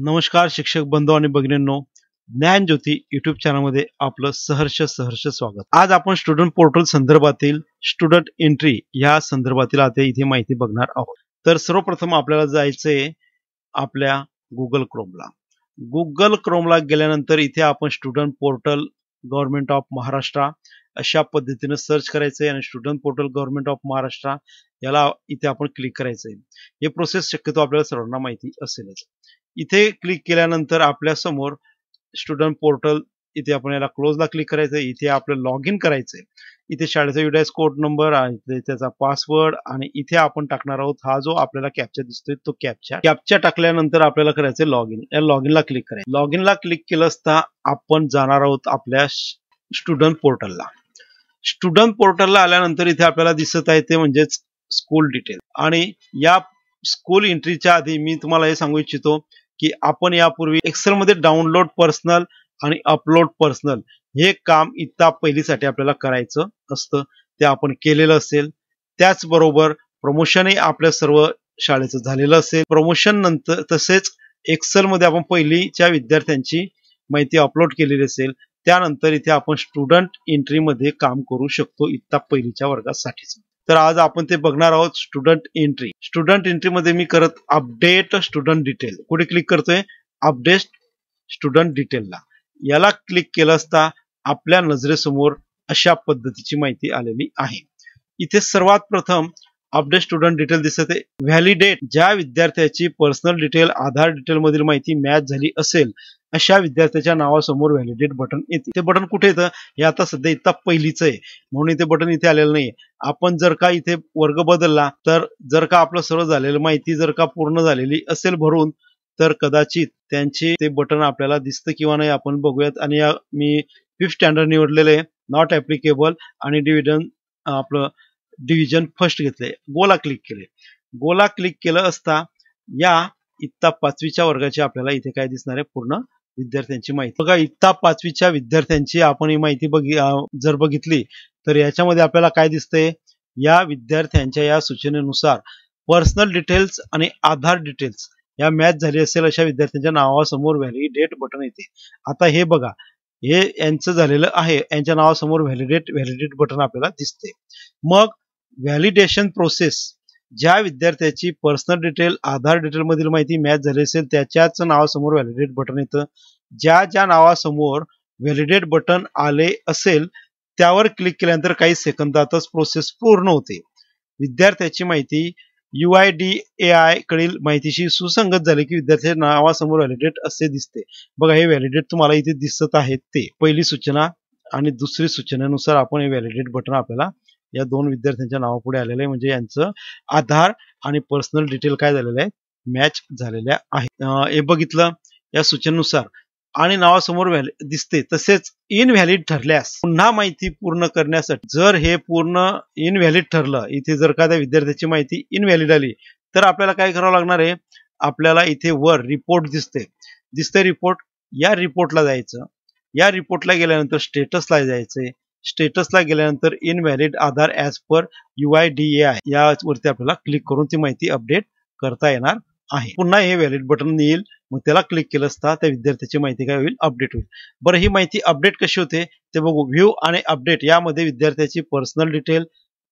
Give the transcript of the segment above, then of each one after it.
नमस्कार शिक्षक बंधू आणि भगिनींनो, ज्ञानज्योती युट्यूब चॅनलमध्ये आपलं सहर्ष स्वागत. आज आपण स्टुडंट पोर्टल संदर्भातील स्टुडंट एंट्री या संदर्भातील आता इथे माहिती बघणार आहोत. तर सर्वप्रथम आपल्याला जायचंय आपल्या गुगल क्रोमला. गुगल क्रोमला गेल्यानंतर इथे आपण student portal government of Maharashtra अशा पद्धतीने सर्च करायचंय आणि student portal government of Maharashtra याला इथे आपण क्लिक करायचंय. हे प्रोसेस शक्यतो आपल्याला सर्वांना माहिती असेलच. इथे क्लिक केल्यानंतर आपल्या समोर स्टुडंट पोर्टल इथे आपण याला क्लोजला क्लिक करायचं. इथे आपलं लॉग इन करायचंय. इथे शाळेचा युडायस कोड नंबर आणि त्याचा पासवर्ड आणि इथे आपण टाकणार आहोत हा जो आपल्याला कॅप्चा दिसतोय तो कॅप्चा टाकल्यानंतर आपल्याला करायचंय लॉग इन. या लॉग इनला क्लिक करायचं. लॉग इनला क्लिक केलं असता आपण जाणार आहोत आपल्या स्टुडंट पोर्टलला. स्टुडंट पोर्टलला आल्यानंतर इथे आपल्याला दिसत आहे ते म्हणजेच स्कूल डिटेल. आणि या स्कूल एंट्रीच्या आधी मी तुम्हाला हे सांगू इच्छितो की आपण यापूर्वी एक्सेल मध्ये डाउनलोड पर्सनल आणि अपलोड पर्सनल हे काम इत्ता पहिलीसाठी आपल्याला करायचं असतं. ते आपण केलेलं असेल. त्याचबरोबर प्रमोशनही आपल्या सर्व शाळेचं झालेलं असेल. प्रमोशन नंतर तसेच एक्सेल मध्ये आपण पहिलीच्या विद्यार्थ्यांची माहिती अपलोड केलेली असेल. त्यानंतर इथे आपण स्टुडंट एंट्री मध्ये काम करू शकतो इत्ता पहिलीच्या वर्गासाठीच. तर आज आपण ते बघणार आहोत स्टुडंट एंट्री. स्टुडंट एंट्री मध्ये मी करत अपडेट स्टुडंट डिटेल कुठे क्लिक करतोय अपडेट स्टुडंट डिटेलला. याला क्लिक केलं असता आपल्या नजरेसमोर अशा पद्धतीची माहिती आलेली आहे. इथे सर्वात प्रथम अपडेट स्टुडंट डिटेल दिसत आहे. व्हॅलिडेट ज्या विद्यार्थ्याची पर्सनल डिटेल आधार डिटेल मधील माहिती मॅच झाली असेल अशा विद्यार्थ्याच्या नावासमोर व्हॅलिडेट बटन येते. ते बटन कुठे येतं हे आता सध्या इथं पहिलीच आहे म्हणून इथे बटन इथे आलेलं नाही. आपण जर का इथे वर्ग बदलला तर जर का आपलं सर्व झालेलं माहिती जर का पूर्ण झालेली असेल भरून तर कदाचित त्यांचे ते बटन आपल्याला दिसतं किंवा नाही आपण बघूयात. आणि मी 5th स्टँडर्ड निवडलेले नॉट ऍप्लिकेबल आणि डिव्हिजन फर्स्ट घेतले. गोला क्लिक केले. गोला क्लिक केलं असता या इत्ता 5वीच्या वर्गाची आपल्याला इथे काय दिसणार आहे पूर्ण विद्यार्थ्यांची माहिती. बघा इत्ता 5वीच्या विद्यार्थ्यांची आपण ही माहिती जर बघितली तर याच्यामध्ये आपल्याला काय दिसतंय या विद्यार्थ्यांच्या या सूचनेनुसार पर्सनल डिटेल्स आणि आधार डिटेल्स या मॅच झाली असेल अशा विद्यार्थ्यांच्या नावासमोर व्हॅलिडेट बटन येते. आता हे बघा हे यांचं झालेलं आहे. यांच्या नावासमोर व्हॅलिडेट बटन आपल्याला दिसते. मग व्हॅलिडेशन प्रोसेस ज्या विद्यार्थ्याची पर्सनल डिटेल आधार डिटेल मधील माहिती मॅच झाली असेल त्याच्याच नावासमोर व्हॅलिडेट बटन येतं. ज्या नावासमोर व्हॅलिडेट बटन आले असेल त्यावर क्लिक केल्यानंतर काही सेकंदातच प्रोसेस पूर्ण होते. विद्यार्थ्याची माहिती UIDAI कडील माहितीशी सुसंगत झाली की विद्यार्थ्याच्या नावासमोर व्हॅलिडेट असे दिसते. बघा हे व्हॅलिडेट तुम्हाला इथे दिसत आहेत. ते पहिली सूचना आणि दुसरी सूचनेनुसार आपण हे व्हॅलिडेट बटन आपल्याला या दोन विद्यार्थ्यांच्या नावापुढे आलेलं आहे. म्हणजे यांचं आधार आणि पर्सनल डिटेल काय झालेलं आहे मॅच झालेल्या आहे. हे बघितलं या सूचनेनुसार आणि नावासमोर दिसते. तसेच इनव्हॅलिड ठरल्यास पुन्हा माहिती पूर्ण करण्यासाठी जर हे पूर्ण इनव्हॅलिड ठरलं इथे जर का त्या विद्यार्थ्याची माहिती इनव्हॅलिड आली तर आपल्याला काय करावं लागणार आहे. आपल्याला इथे वर रिपोर्ट दिसते रिपोर्ट. या रिपोर्टला जायचं. या रिपोर्टला गेल्यानंतर स्टेटसला जायचंय. स्टेटसला गेल्यानंतर इनव्हॅलिड आधार ऍज पर UIDAI यावरती आपल्याला क्लिक करून ती माहिती अपडेट करता येणार आहे. पुन्हा हे व्हॅलिड बटन येईल. मग त्याला क्लिक केलं असता त्या विद्यार्थ्याची माहिती काय होईल अपडेट होईल. बरं ही माहिती अपडेट कशी होते ते बघू. व्ह्यू आणि अपडेट यामध्ये विद्यार्थ्याची पर्सनल डिटेल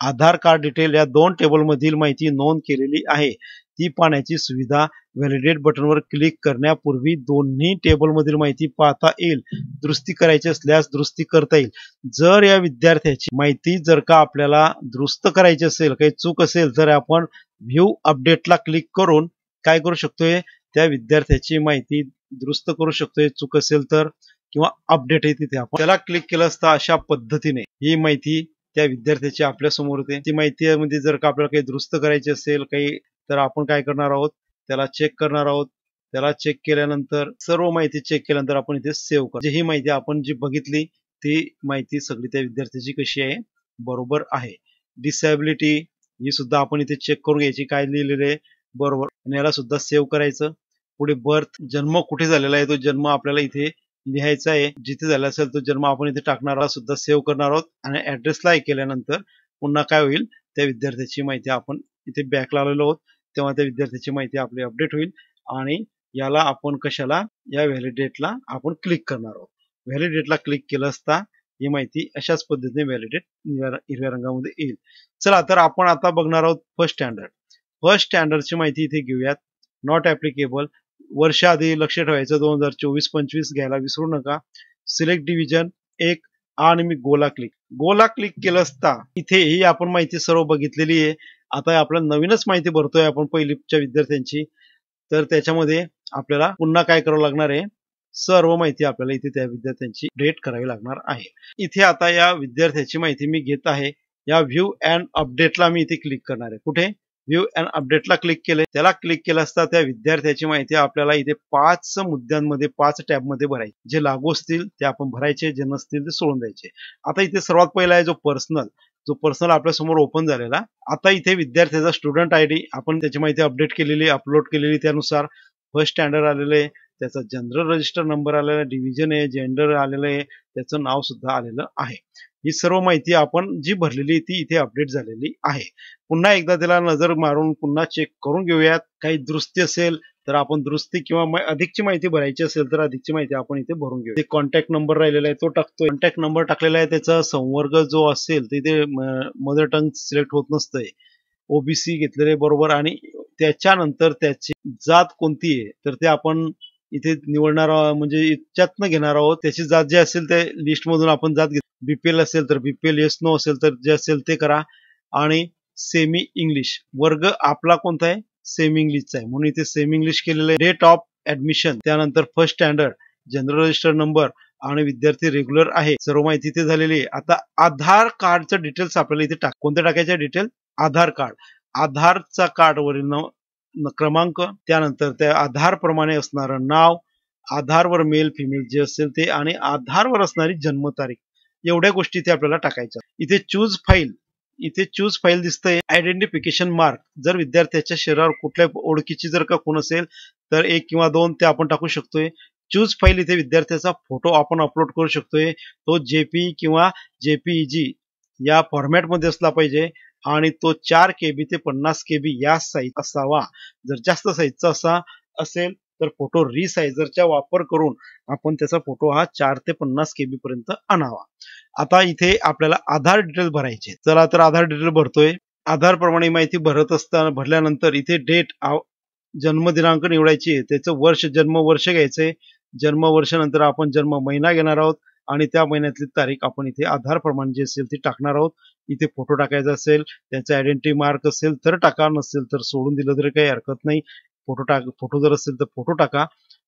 आधार कार्ड डिटेल या दोन टेबल मधील माहिती नोंद केलेली आहे ती पाहण्याची सुविधा व्हॅलिडेट बटनवर क्लिक करण्यापूर्वी दोन्ही टेबल मधील माहिती पाहता येईल. दुरुस्ती करायची असल्यास दुरुस्ती करता येईल. जर या विद्यार्थ्याची माहिती जर का आपल्याला दुरुस्त करायची असेल काही चूक असेल तर आपण व्ह्यू अपडेटला क्लिक करून काय करू शकतोय त्या विद्यार्थ्याची माहिती दुरुस्त करू शकतोय चूक असेल तर किंवा अपडेट आहे तिथे आपण त्याला क्लिक केलं असता अशा पद्धतीने ही माहिती त्या विद्यार्थ्याची आपल्या समोर होते. ती माहिती मध्ये जर का आपल्याला काही दुरुस्त करायची असेल काही तर आपण काय करणार आहोत त्याला चेक करणार आहोत. त्याला चेक केल्यानंतर सर्व माहिती चेक केल्यानंतर आपण इथे सेव्ह करतो. ही माहिती आपण जी बघितली ती माहिती सगळी त्या विद्यार्थ्याची कशी आहे बरोबर आहे. डिसेबिलिटी ही सुद्धा आपण इथे चेक करून घ्यायची काय लिहिलेलं आहे बरोबर. आणि याला सुद्धा सेव्ह करायचं. पुढे बर्थ जन्म कुठे झालेला आहे तो जन्म आपल्याला इथे लिहायचा आहे. जिथे झाला असेल तो जन्म आपण इथे टाकणार सुद्धा सेव्ह करणार आहोत. आणि ऍड्रेसला केल्यानंतर पुन्हा काय होईल त्या विद्यार्थ्याची माहिती आपण इथे बॅक लावलेलो आहोत तेव्हा त्या विद्यार्थ्याची माहिती आपली अपडेट होईल आणि याला आपण कशाला, या व्हॅलिडेटला आपण क्लिक करणार आहोत. व्हॅलिडेटला क्लिक केलं असता ही माहिती अशाच पद्धतीने व्हॅलिडेट हिरव्या रंगामध्ये येईल. चला तर आपण आता बघणार आहोत फर्स्ट स्टँडर्ड. फर्स्ट स्टँडर्डची माहिती इथे घेऊयात. नॉट ऍप्लिकेबल, वर्ष आधी लक्ष ठेवायचं 2024-25 घ्यायला विसरू नका. सिलेक्ट डिव्हिजन 1 आणि मी गोला क्लिक केलं असता इथे ही आपण माहिती सर्व बघितलेली आहे. आता आपल्याला नवीनच माहिती भरतोय आपण पहिलीच्या विद्यार्थ्यांची. तर त्याच्यामध्ये आपल्याला पुन्हा काय करावं लागणार आहे, सर्व माहिती आपल्याला इथे त्या विद्यार्थ्यांची अपडेट करावी लागणार आहे. इथे आता या विद्यार्थ्याची माहिती मी घेत आहे. या व्ह्यू अँड अपडेटला मी इथे क्लिक करणार आहे. कुठे, व्ह्यू अँड अपडेटला क्लिक केले. त्याला क्लिक केलं असता त्या विद्यार्थ्याची माहिती आपल्याला इथे 5 मुद्द्यांमध्ये 5 टॅबमध्ये भरायची. जे लागू असतील ते आपण भरायचे, जे नसतील ते सोडून द्यायचे. आता इथे सर्वात पहिला आहे जो पर्सनल आपल्या समोर ओपन झालेला. आता इथे विद्यार्थ्याचा स्टुडंट आयडी आपण त्याची माहिती अपडेट केलेली, अपलोड केलेली, त्यानुसार फर्स्ट स्टँडर्ड आलेलं आहे, त्याचा जनरल रजिस्टर नंबर आलेला आहे, डिव्हिजन आहे, जेंडर आलेलं आहे, त्याचं नाव सुद्धा आलेलं आहे. ही सर्व माहिती आपण जी भरलेली ती इथे अपडेट झालेली आहे. पुन्हा एकदा त्याला नजर मारून पुन्हा चेक करून घेऊयात. काही दुरुस्ती असेल तर आपण दुरुस्ती किंवा अधिकची माहिती भरायची असेल तर अधिकची माहिती आपण इथे भरून घेऊ. कॉन्टॅक्ट नंबर राहिलेला आहे तो टाकतोय. कॉन्टॅक्ट नंबर टाकलेला आहे, त्याचा संवर्ग जो असेल तिथे मदर टंग सिलेक्ट होत नसतंय. ओबीसी घेतलेले बरोबर, आणि त्याच्यानंतर त्याची जात कोणती आहे तर ते आपण इथे निवडणार म्हणजे याच्यातनं घेणार आहोत. त्याची जात जी असेल त्या लिस्ट मधून आपण जात घेतो. बीपीएल असेल तर बीपीएल, येस नो असेल तर जे असेल ते करा. आणि सेमी इंग्लिश वर्ग आपला कोणता आहे, सेमी इंग्लिशचा आहे म्हणून इथे सेमी इंग्लिश केलेलं आहे. डेट ऑफ ऍडमिशन, त्यानंतर first standard, general register number आणि विद्यार्थी रेग्युलर आहे, सर्व माहिती इथे झालेली आहे. आता आधार कार्डचं डिटेल्स आपल्याला इथे कोणते टाकायचे डिटेल, आधार कार्ड, आधारचा कार्डवरील क्रमांक, त्यानंतर त्या आधार प्रमाणे असणारं नाव, आधारवर मेल फिमेल जे असेल ते, आणि आधारवर असणारी जन्मतारीख, एवढ्या गोष्टी इथे आपल्याला टाकायच्या. इथे चूज फाईल दिसतंय. आयडेंटिफिकेशन मार्क, जर विद्यार्थ्याच्या शरीरावर कुठल्या ओळखीची जर का खूण असेल तर 1 किंवा 2 ते आपण टाकू शकतोय. चूज फाईल, इथे विद्यार्थ्याचा फोटो आपण अपलोड करू शकतोय. तो जेपी किंवा जेपीईजी या फॉर्मॅटमध्ये असला पाहिजे आणि तो 4 KB ते 50 KB या साईज असावा. जर जास्त साईजचा असेल तर फोटो रिसायझरचा वापर करून आपण त्याचा फोटो हा 4 ते 50 KB पर्यंत आणावा. आता इथे आपल्याला आधार डिटेल भरायचे. चला तर आधार डिटेल भरतोय. आधार प्रमाणे माहिती भरल्यानंतर इथे डेट, जन्म दिनांक निवडायची आहे, त्याचं वर्ष, जन्म वर्ष घ्यायचंय. जन्म वर्ष नंतर आपण जन्म महिना घेणार आहोत आणि त्या महिन्यातली तारीख आपण इथे आधार प्रमाण जे असेल ते टाकणार आहोत. इथे फोटो टाकायचा असेल, त्याचा आयडेंटिटी मार्क असेल तर टाका, नसेल तर सोडून दिलं तरी काही हरकत नाही. फोटो जर असेल तर फोटो टाका,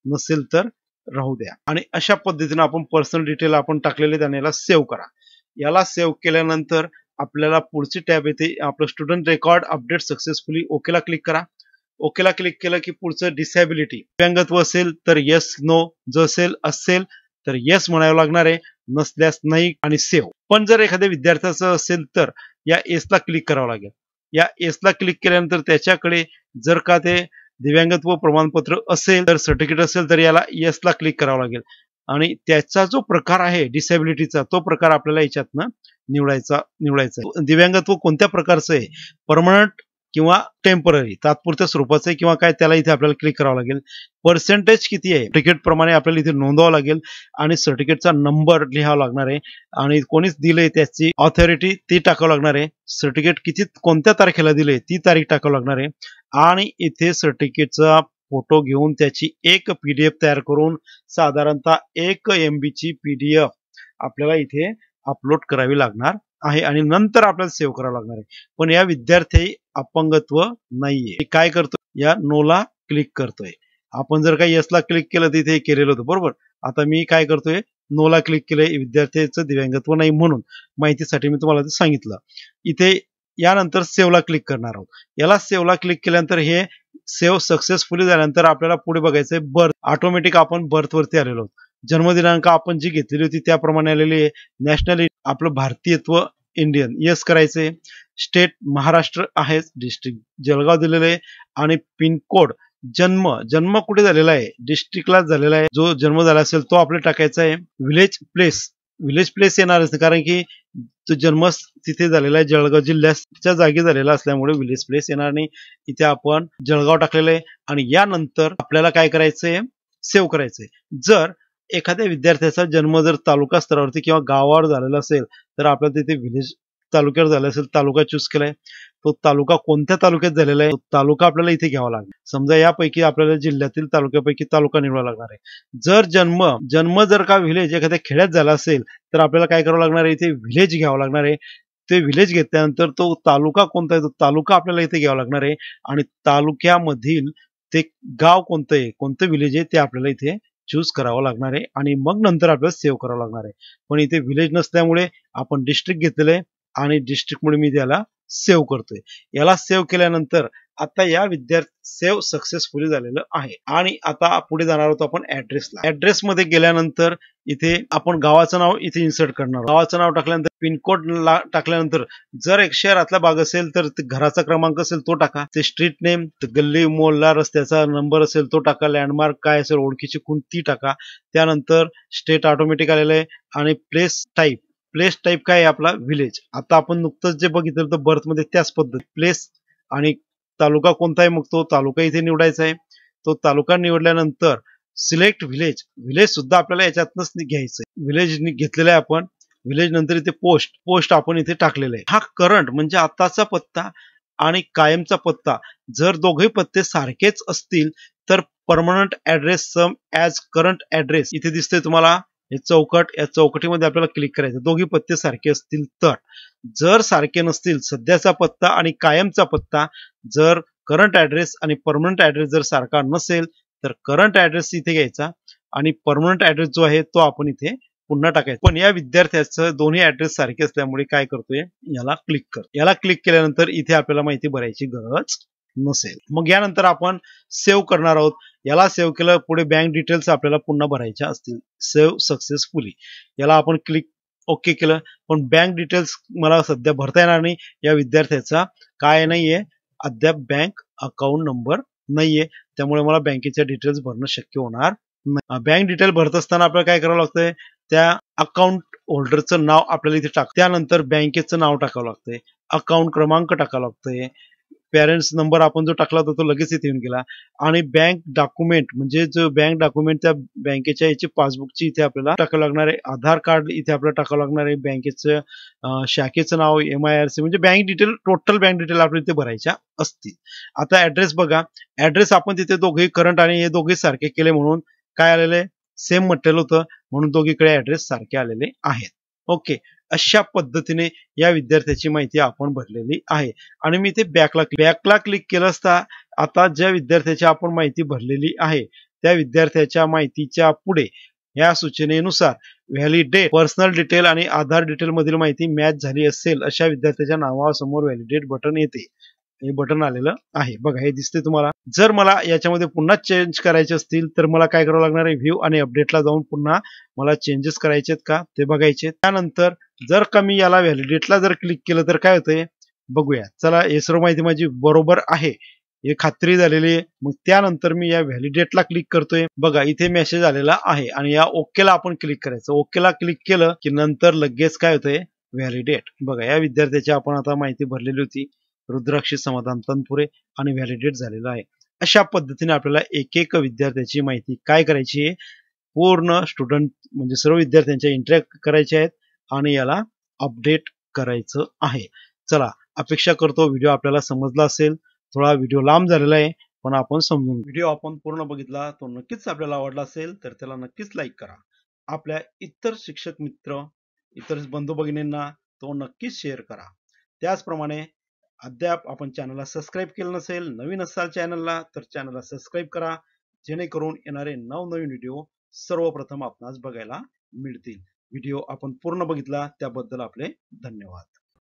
नसेल तर राहू द्या. आणि अशा पद्धतीने आपण पर्सनल डिटेल आपण टाकलेले त्याने याला सेव्ह करा. याला सेव्ह केल्यानंतर आपल्याला पुढची टॅब येते, आपलं स्टुडंट रेकॉर्ड अपडेट सक्सेसफुली. ओकेला क्लिक करा. ओकेला क्लिक केलं की पुढचं डिसॅबिलिटी, दिव्यांगत्व असेल तर येस नो, जर असेल तर येस म्हणावं लागणार आहे, नसल्यास नाही, आणि सेव्ह. पण जर एखाद्या विद्यार्थ्याचं असेल तर या एसला क्लिक करावं लागेल. या एसला क्लिक केल्यानंतर त्याच्याकडे जर का ते दिव्यांगत्व प्रमाणपत्र असेल तर, सर्टिफिकेट असेल तर याला येसला क्लिक करावं लागेल. आणि त्याचा जो प्रकार आहे डिसॅबिलिटीचा, तो प्रकार आपल्याला याच्यातनं निवडायचा आहे. दिव्यांगत्व कोणत्या प्रकारचं आहे, परमनंट किंवा टेम्पररी, तात्पुरत्या स्वरूपाचं आहे किंवा काय, त्याला इथे आपल्याला क्लिक करावं लागेल. पर्सेंटेज किती आहे सर्टिफिकेट प्रमाणे आपल्याला इथे नोंदवावं लागेल आणि सर्टिफिकेटचा नंबर लिहावा लागणार आहे आणि कोणीच दिले त्याची ऑथॉरिटी ती टाकावं लागणार आहे. सर्टिफिकेट किती कोणत्या तारखेला दिले ती तारीख टाकावं लागणार आहे आणि इथे सर्टिफिकेटचा फोटो घेऊन त्याची एक PDF तयार करून साधारणतः 1 MB ची PDF आपल्याला इथे अपलोड करावी लागणार आहे आणि नंतर आपल्याला सेव्ह करावं लागणार आहे. पण या विद्यार्थी अपंगत्व नाहीये. काय करतो, या नोला क्लिक करतोय. आपण जर का येसला क्लिक केलं तर इथे केलेलं होतं बरोबर. आता मी काय करतोय, नोला क्लिक केलंय, विद्यार्थ्याचं दिव्यांगत्व नाही म्हणून माहितीसाठी मी तुम्हाला ते सांगितलं. इथे यानंतर सेव्हला क्लिक करणार आहोत. याला सेव्हला क्लिक केल्यानंतर हे सेव्ह सक्सेसफुली झाल्यानंतर आपल्याला पुढे बघायचंय बर्थ. ऑटोमॅटिक आपण बर्थ वरती आलेलो आहोत. जन्मदिनांक आपण जी घेतलेली होती त्याप्रमाणे आलेली आहे. नॅशनल आपलं भारतीयत्व इंडियन, येस करायचंय. स्टेट महाराष्ट्र आहे, डिस्ट्रिक्ट जळगाव दिलेलं आहे आणि पिनकोड, जन्म कुठे झालेला आहे, डिस्ट्रिक्टला झालेला आहे, जो जन्म झाला असेल तो आपल्याला टाकायचा आहे. विलेज प्लेस विलेज प्लेस येणारच नाही, कारण की तो जन्म तिथे झालेला आहे जळगाव जिल्ह्याच्या जागी झालेला असल्यामुळे विलेज प्लेस येणार नाही. इथे आपण जळगाव टाकलेलं आहे आणि यानंतर आपल्याला काय करायचंय, सेव्ह करायचंय. जर एखाद्या विद्यार्थ्याचा जन्म जर तालुका स्तरावरती किंवा गावावर झालेला असेल तर आपल्याला तिथे विलेज तालुक्यावर झाला असेल, तालुका चूज केलाय, तो तालुका कोणत्या तालुक्यात झालेला आहे, तो तालुका आपल्याला इथे घ्यावा लागेल. समजा यापैकी आपल्याला जिल्ह्यातील तालुक्यापैकी तालुका निवडावा लागणार आहे. जर जन्म जर का विलेज एखाद्या खेड्यात झाला असेल तर आपल्याला काय करावं लागणार आहे, इथे विलेज घ्यावं लागणार आहे. ते विलेज घेतल्यानंतर तो तालुका कोणता आहे, तो तालुका आपल्याला इथे घ्यावा लागणार आहे आणि तालुक्यामधील ते गाव कोणतं आहे, कोणतं विलेज आहे ते आपल्याला इथे चूज करावं लागणार आहे आणि मग नंतर आपल्याला सेव्ह करावं लागणार आहे. पण इथे विलेज नसल्यामुळे आपण डिस्ट्रिक्ट घेतलेलं आहे आणि डिस्ट्रिक्टमुळे मी त्याला सेव्ह करतोय. याला सेव्ह केल्यानंतर आता या विद्यार्थी सेव्ह सक्सेसफुली झालेलं आहे आणि आता पुढे जाणार आहोत आपण ऍड्रेसला. ऍड्रेस मध्ये गेल्यानंतर इथे आपण गावाचं नाव इथे इन्सर्ट करणार. गावाचं नाव टाकल्यानंतर पिनकोड टाकल्यानंतर जर एक शहरातला भाग असेल तर घराचा क्रमांक असेल तो टाका. ते स्ट्रीट नेम, गल्ली मोहल्ला रस्त्याचा नंबर असेल तो टाका. लँडमार्क काय असेल, ओळखीची खूण ती टाका. त्यानंतर स्टेट ऑटोमॅटिक आलेलं आहे आणि प्लेस टाईप काय आहे आपला विलेज. आता आपण नुकतंच जे बघितलं तर बर्थ मध्ये त्याच पद्धत प्लेस आणि तालुका कोणता आहे, मग तो तालुका इथे निवडायचा आहे. तो तालुका निवडल्यानंतर सिलेक्ट विलेज सुद्धा आपल्याला याच्यातनच घ्यायचंय. विलेज घेतलेलं आहे आपण. विलेज नंतर इथे पोस्ट आपण इथे टाकलेला आहे. हा करंट म्हणजे आताचा पत्ता आणि कायमचा पत्ता जर दोघे पत्ते सारखेच असतील तर परमनंट ऍड्रेस सम ऍज करंट ऍड्रेस इथे दिसतंय तुम्हाला. हे चौकट, या चौकटीमध्ये आपल्याला क्लिक करायचं. दोघी पत्ते सारखे असतील तर. जर सारखे नसतील, सध्याचा पत्ता आणि कायमचा पत्ता, जर करंट ऍड्रेस आणि परमनंट ऍड्रेस जर सारखा नसेल तर करंट ऍड्रेस इथे घ्यायचा आणि परमनंट ऍड्रेस जो आहे तो आपण इथे पुन्हा टाकायचं. पण या विद्यार्थ्याचं दोन्ही ऍड्रेस सारखे असल्यामुळे काय करतोय, याला क्लिक कर. याला क्लिक केल्यानंतर इथे आपल्याला माहिती भरायची गरज नसेल. मग यानंतर आपण सेव्ह करणार आहोत. याला सेव्ह केलं, पुढे बँक डिटेल्स आपल्याला पुन्हा भरायच्या असतील. सेव्ह सक्सेसफुली, याला आपण क्लिक ओके केलं. पण बँक डिटेल्स मला सध्या भरता येणार नाही. या विद्यार्थ्याचा काय नाहीये, अद्याप बँक अकाउंट नंबर नाहीये, त्यामुळे मला बँकेच्या डिटेल्स भरणं शक्य होणार नाही. बँक डिटेल भरत असताना आपल्याला काय करावं लागतंय, त्या अकाउंट होल्डरचं नाव आपल्याला इथे त्यानंतर बँकेचं नाव टाकावं लागतंय, अकाउंट क्रमांक टाकावा लागतोय, पॅरेंट्स नंबर आपण जो टाकला होता तो लगेच इथे येऊन गेला आणि बँक डॉक्युमेंट म्हणजे जो बँक डॉक्युमेंट त्या बँकेच्या याची पासबुकची इथे आपल्याला टाकावं लागणार आहे. आधार कार्ड इथे आपल्याला टाकावं लागणार आहे. बँकेचं शाखेचं नाव, MIRC म्हणजे bank detail, total bank detail आपल्याला इथे भरायच्या असतील. आता ऍड्रेस बघा. ऍड्रेस आपण तिथे दोघे करंट आणि हे दोघे सारखे केले म्हणून काय आलेलं आहे, सेम म्हटलेलं होतं म्हणून दोघीकडे ऍड्रेस सारखे आलेले आहेत. ओके, अशा पद्धतीने या विद्यार्थ्याची माहिती आपण भरलेली आहे आणि मी ते बॅकला क्लिक केलं असता आता ज्या विद्यार्थ्याची आपण माहिती भरलेली आहे त्या विद्यार्थ्याच्या माहितीच्या पुढे या सूचनेनुसार व्हॅलिडेट पर्सनल डिटेल आणि आधार डिटेल मधील माहिती मॅच झाली असेल अशा विद्यार्थ्याच्या नावासमोर व्हॅलिडेट बटन येते. हे बटन आलेलं आहे बघा, हे दिसते तुम्हाला. जर मला याच्यामध्ये पुन्हा चेंज करायचे असतील तर मला काय करावं लागणार आहे, व्ह्यू आणि अपडेटला जाऊन पुन्हा मला चेंजेस करायचे आहेत का ते बघायचे. त्यानंतर जर का मी याला व्हॅलिडेटला जर क्लिक केलं तर काय होतंय बघूया. चला, हे सर्व माहिती माझी बरोबर आहे हे खात्री झालेली आहे. मग त्यानंतर मी या व्हॅलिडेटला क्लिक करतोय. बघा इथे मेसेज आलेला आहे आणि या ओकेला आपण क्लिक करायचं. ओकेला क्लिक केलं की नंतर लगेच काय होतंय, व्हॅलिडेट. बघा या विद्यार्थ्याची आपण आता माहिती भरलेली होती, रुद्राक्षी समाधान तनपुरे, आणि व्हॅलिडेट झालेलं आहे. अशा पद्धतीने आपल्याला एक विद्यार्थ्याची माहिती काय करायची आहे, पूर्ण स्टुडंट म्हणजे सर्व विद्यार्थ्यांच्या एंट्री करायच्या आहेत आणि याला अपडेट करायचं आहे. चला, अपेक्षा करतो व्हिडिओ आपल्याला समजला असेल. थोडा व्हिडिओ लांब झालेला आहे पण आपण समजून व्हिडिओ आपण पूर्ण बघितला तो नक्कीच आपल्याला आवडला असेल तर त्याला नक्कीच लाईक करा. आपल्या इतर शिक्षक मित्र, इतर बंधू भगिनींना तो नक्कीच शेअर करा. त्याचप्रमाणे अद्याप आपण चॅनलला सबस्क्राईब केलं नसेल, नवीन असाल चॅनलला तर चॅनलला सबस्क्राईब करा, जेणेकरून येणारे नवनवीन व्हिडिओ सर्वप्रथम आपणास बघायला मिळतील. व्हिडिओ आपण पूर्ण बघितला त्याबद्दल आपले धन्यवाद.